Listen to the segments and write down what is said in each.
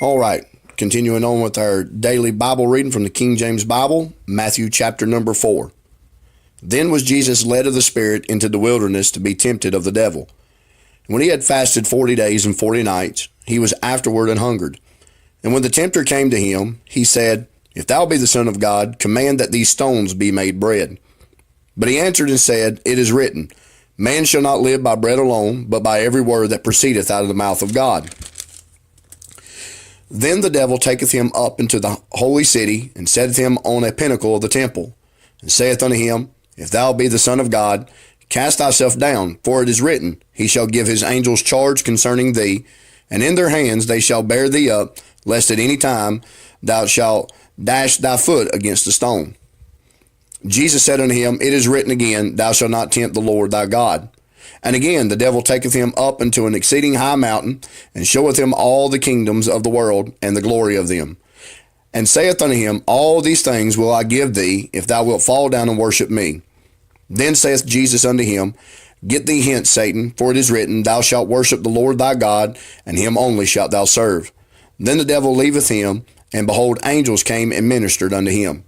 All right, continuing on with our daily Bible reading from the King James Bible, Matthew chapter number 4. Then was Jesus led of the Spirit into the wilderness to be tempted of the devil. When he had fasted 40 days and 40 nights, he was afterward and hungered. And when the tempter came to him, he said, If thou be the Son of God, command that these stones be made bread. But he answered and said, It is written, Man shall not live by bread alone, but by every word that proceedeth out of the mouth of God. Then the devil taketh him up into the holy city, and setteth him on a pinnacle of the temple, and saith unto him, If thou be the Son of God, cast thyself down, for it is written, He shall give his angels charge concerning thee, and in their hands they shall bear thee up, lest at any time thou shalt dash thy foot against a stone. Jesus said unto him, It is written again, Thou shalt not tempt the Lord thy God. And again the devil taketh him up into an exceeding high mountain, and showeth him all the kingdoms of the world, and the glory of them. And saith unto him, All these things will I give thee, if thou wilt fall down and worship me. Then saith Jesus unto him, Get thee hence, Satan, for it is written, Thou shalt worship the Lord thy God, and him only shalt thou serve. Then the devil leaveth him, and behold, angels came and ministered unto him.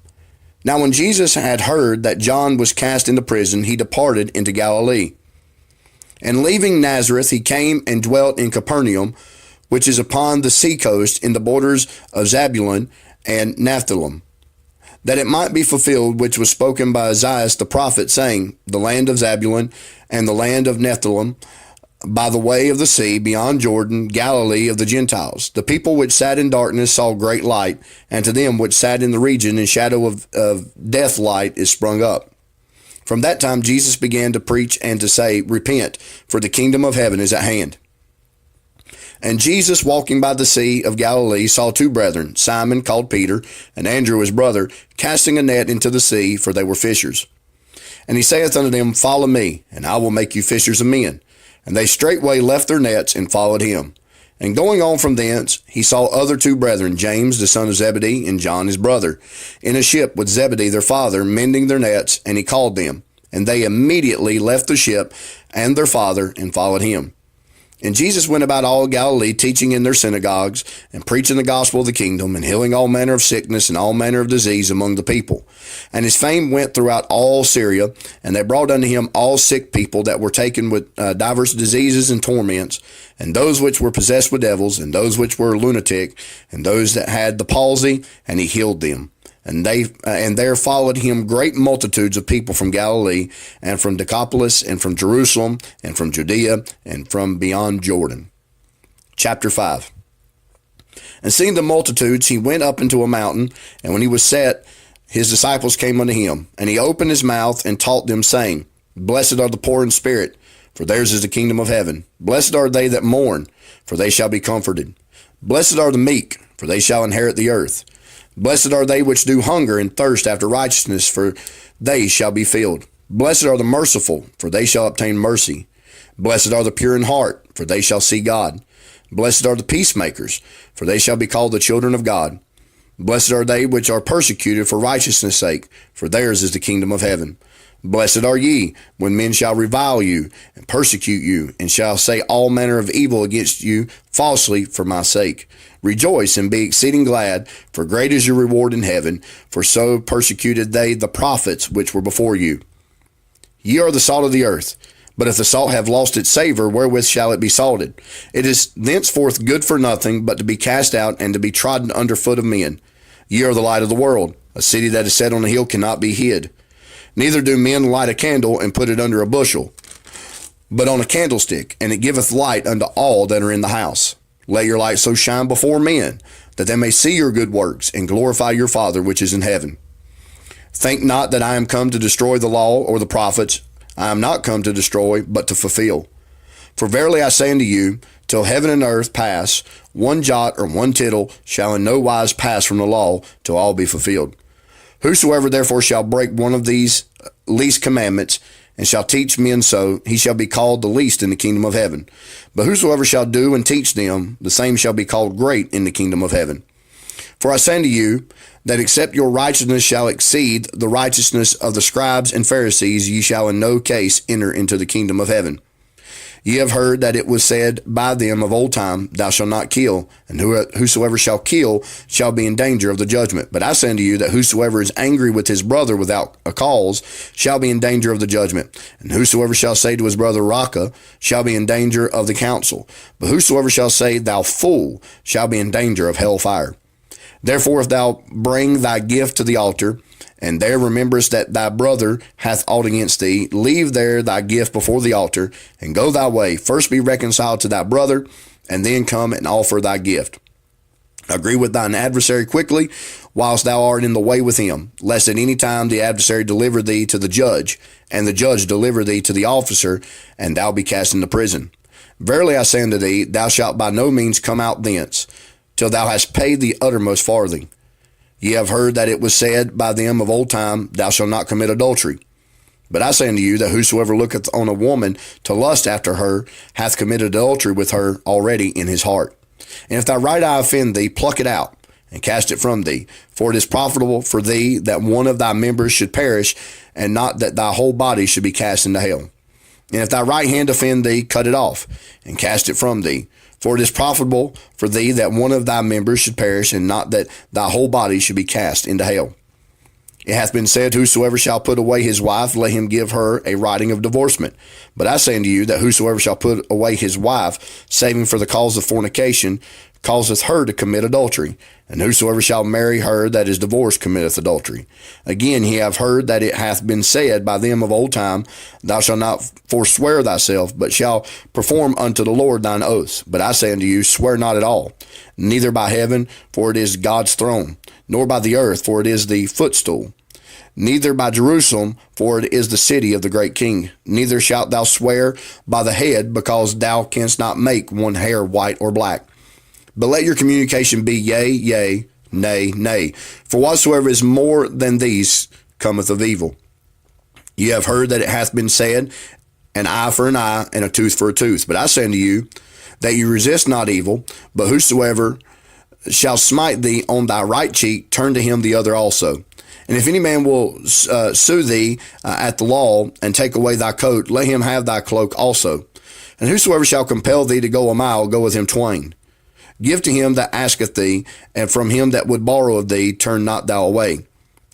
Now when Jesus had heard that John was cast into prison, he departed into Galilee. And leaving Nazareth, he came and dwelt in Capernaum, which is upon the sea coast in the borders of Zebulun and Naphtali, that it might be fulfilled which was spoken by Isaiah the prophet, saying, The land of Zebulun and the land of Naphtali, by the way of the sea, beyond Jordan, Galilee of the Gentiles. The people which sat in darkness saw great light, and to them which sat in the region in shadow of death light is sprung up. From that time Jesus began to preach and to say, Repent, for the kingdom of heaven is at hand. And Jesus, walking by the sea of Galilee, saw two brethren, Simon called Peter, and Andrew his brother, casting a net into the sea, for they were fishers. And he saith unto them, Follow me, and I will make you fishers of men. And they straightway left their nets and followed him. And going on from thence, he saw other two brethren, James the son of Zebedee, and John his brother, in a ship with Zebedee their father, mending their nets, and he called them. And they immediately left the ship and their father, and followed him. And Jesus went about all Galilee, teaching in their synagogues, and preaching the gospel of the kingdom, and healing all manner of sickness and all manner of disease among the people. And his fame went throughout all Syria, and they brought unto him all sick people that were taken with divers diseases and torments, and those which were possessed with devils, and those which were lunatic, and those that had the palsy, and he healed them. And there followed him great multitudes of people from Galilee, and from Decapolis, and from Jerusalem, and from Judea, and from beyond Jordan. Chapter 5. And seeing the multitudes, he went up into a mountain, and when he was set, his disciples came unto him. And he opened his mouth and taught them, saying, Blessed are the poor in spirit, for theirs is the kingdom of heaven. Blessed are they that mourn, for they shall be comforted. Blessed are the meek, for they shall inherit the earth. Blessed are they which do hunger and thirst after righteousness, for they shall be filled. Blessed are the merciful, for they shall obtain mercy. Blessed are the pure in heart, for they shall see God. Blessed are the peacemakers, for they shall be called the children of God. Blessed are they which are persecuted for righteousness' sake, for theirs is the kingdom of heaven. Blessed are ye, when men shall revile you, and persecute you, and shall say all manner of evil against you falsely for my sake. Rejoice and be exceeding glad, for great is your reward in heaven, for so persecuted they the prophets which were before you. Ye are the salt of the earth. But if the salt have lost its savor, wherewith shall it be salted? It is thenceforth good for nothing, but to be cast out and to be trodden under foot of men. Ye are the light of the world. A city that is set on a hill cannot be hid. Neither do men light a candle and put it under a bushel, but on a candlestick, and it giveth light unto all that are in the house. Let your light so shine before men, that they may see your good works, and glorify your Father which is in heaven. Think not that I am come to destroy the law or the prophets. I am not come to destroy, but to fulfill. For verily I say unto you, till heaven and earth pass, one jot or one tittle shall in no wise pass from the law, till all be fulfilled. Whosoever therefore shall break one of these least commandments, and shall teach men so, he shall be called the least in the kingdom of heaven. But whosoever shall do and teach them, the same shall be called great in the kingdom of heaven. For I say unto you, that except your righteousness shall exceed the righteousness of the scribes and Pharisees, ye shall in no case enter into the kingdom of heaven. Ye have heard that it was said by them of old time, Thou shalt not kill, and whosoever shall kill shall be in danger of the judgment. But I say unto you that whosoever is angry with his brother without a cause shall be in danger of the judgment. And whosoever shall say to his brother, Raca, shall be in danger of the council. But whosoever shall say, Thou fool, shall be in danger of hell fire. Therefore, if thou bring thy gift to the altar, and there rememberest that thy brother hath aught against thee, leave there thy gift before the altar, and go thy way. First be reconciled to thy brother, and then come and offer thy gift. Agree with thine adversary quickly, whilst thou art in the way with him, lest at any time the adversary deliver thee to the judge, and the judge deliver thee to the officer, and thou be cast into prison. Verily I say unto thee, thou shalt by no means come out thence, till thou hast paid the uttermost farthing. Ye have heard that it was said by them of old time, Thou shalt not commit adultery. But I say unto you that whosoever looketh on a woman to lust after her hath committed adultery with her already in his heart. And if thy right eye offend thee, pluck it out, and cast it from thee. For it is profitable for thee that one of thy members should perish, and not that thy whole body should be cast into hell. And if thy right hand offend thee, cut it off, and cast it from thee. For it is profitable for thee that one of thy members should perish, and not that thy whole body should be cast into hell. It hath been said, Whosoever shall put away his wife, let him give her a writing of divorcement. But I say unto you, that whosoever shall put away his wife, saving for the cause of fornication, causeth her to commit adultery. And whosoever shall marry her that is divorced committeth adultery. Again, ye have heard that it hath been said by them of old time, Thou shalt not forswear thyself, but shalt perform unto the Lord thine oaths. But I say unto you, swear not at all, neither by heaven, for it is God's throne, nor by the earth, for it is the footstool, neither by Jerusalem, for it is the city of the great king. Neither shalt thou swear by the head, because thou canst not make one hair white or black. But let your communication be yea, yea, nay, nay. For whatsoever is more than these cometh of evil. Ye have heard that it hath been said, An eye for an eye, and a tooth for a tooth. But I say unto you, that you resist not evil, but whosoever shall smite thee on thy right cheek, turn to him the other also. And if any man will sue thee at the law, and take away thy coat, let him have thy cloak also. And whosoever shall compel thee to go a mile, go with him twain. Give to him that asketh thee, and from him that would borrow of thee, turn not thou away.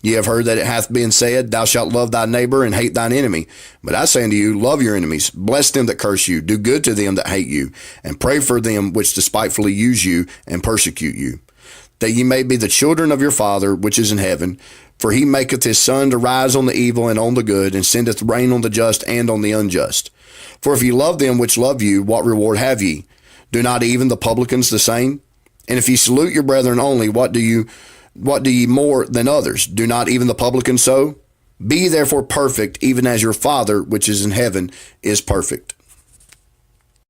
Ye have heard that it hath been said, Thou shalt love thy neighbor, and hate thine enemy. But I say unto you, love your enemies, bless them that curse you, do good to them that hate you, and pray for them which despitefully use you and persecute you, that ye may be the children of your Father which is in heaven. For he maketh his sun to rise on the evil and on the good, and sendeth rain on the just and on the unjust. For if ye love them which love you, what reward have ye? Do not even the publicans the same? And if ye salute your brethren only, what do ye more than others? Do not even the publicans so? Be ye therefore perfect, even as your Father which is in heaven is perfect.